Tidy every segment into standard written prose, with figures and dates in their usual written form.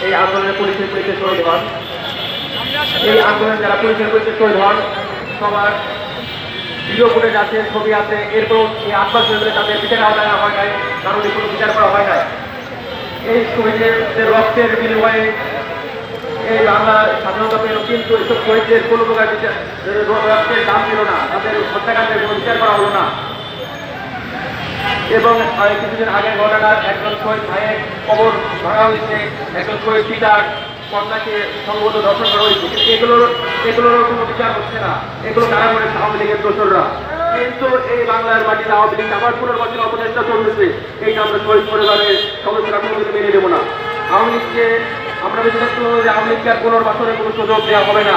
এই আন্দোলনে পুলিশের গুলিতে শহীদ হন। এই আন্দোলনে যারা পুলিশের গুলিতে শহীদ হন সবার ভিডিও ফুটেজ আছে, ছবি আছে, এরপর এই আশপাশ তাদের বিচার আওতায় আনা হয় নাই, কারণ কোনো বিচার করা হয় নাই। এই শহীদের রক্তের বিনিময়ে এই বাংলা স্বাধীনতা পেল, কিন্তু এইসব শহীদদের কোনো প্রকার রক্তের দাম ছিল না, তাদের হত্যাকাণ্ডের কোনো বিচার করা হলো না। এবং কিছুদিন আগের ঘটনার একজন শহীদ ভাইয়ের কবর ভাঙা হয়েছে, একজন শহীদ পিতার কন্যাকে সম্ভবত দর্শন করা হয়েছে, এগুলোর কোনো বিচার হচ্ছে না। এগুলো কারা করেছে? আওয়ামী লীগের দোসররা। কিন্তু এই বাংলার মাটিতে আওয়ামী লীগ আবার পুনর্বাসন অপচেষ্টা চলতেছে। এইটা আমরা শহীদ পরিবারের সদস্যরা কোনোদিন মেনে দেবো না। আওয়ামী লীগকে আমরা বেশি দেখতে পাবো যে আওয়ামী লীগকে আর পুনর্বাসনের কোনো সুযোগ দেওয়া হবে না।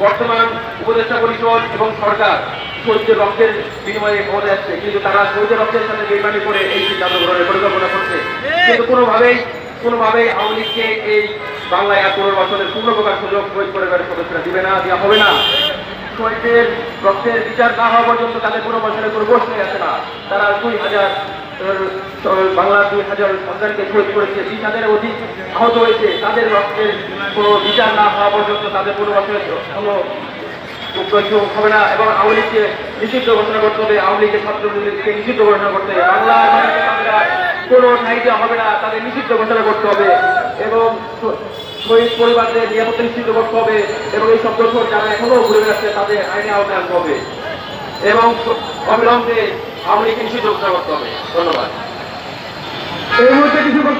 বর্তমান উপদেষ্টা পরিষদ এবং সরকার শহীদের রক্তের বিনিময়ে ক্ষমতায় আসছে, কিন্তু তারা শহীদের রক্তের সাথে বেইমানি করে এই সিদ্ধান্ত গ্রহণের পরিকল্পনা করছে। কিন্তু কোনোভাবেই আওয়ামী লীগকে এই বাংলায় আর পুনর্বাসনের পূর্ণ প্রকার সুযোগ শহীদ পরিবারের সদস্যরা দিবে না, দেওয়া হবে না। শহীদের রক্তের বিচার না হওয়া পর্যন্ত তাদের পুনর্বাসনের কোনো প্রশ্নই আসে না। তারা 2000 বাংলার 2000 সন্তানকে শহীদ করেছে, 20,000-এর অধিক আহত হয়েছে। তাদের রক্তের কোনো বিচার না হওয়া পর্যন্ত তাদের পুনর্বাসনের কোনো হবে না। এবং আওয়ামী লীগকে নিষিদ্ধ ঘোষণা করতে হবে, আওয়ামী লীগের ছাত্রলীগকে নিষিদ্ধ ঘোষণা করতে হবে। বাংলার কোনো ঠাই দেওয়া হবে না, তাদের নিষিদ্ধ ঘোষণা করতে হবে এবং শহীদ পরিবারদের নিরাপত্তা নিশ্চিত করতে হবে। এবং এই সব দোষর যারা এখনো ঘুরে বেড়াচ্ছে তাদের আইনে আওতায় আনতে হবে এবং অবিলম্বে আওয়ামী লীগকে নিষিদ্ধ ঘোষণা করতে হবে। ধন্যবাদ। এই মুহূর্তে কিছু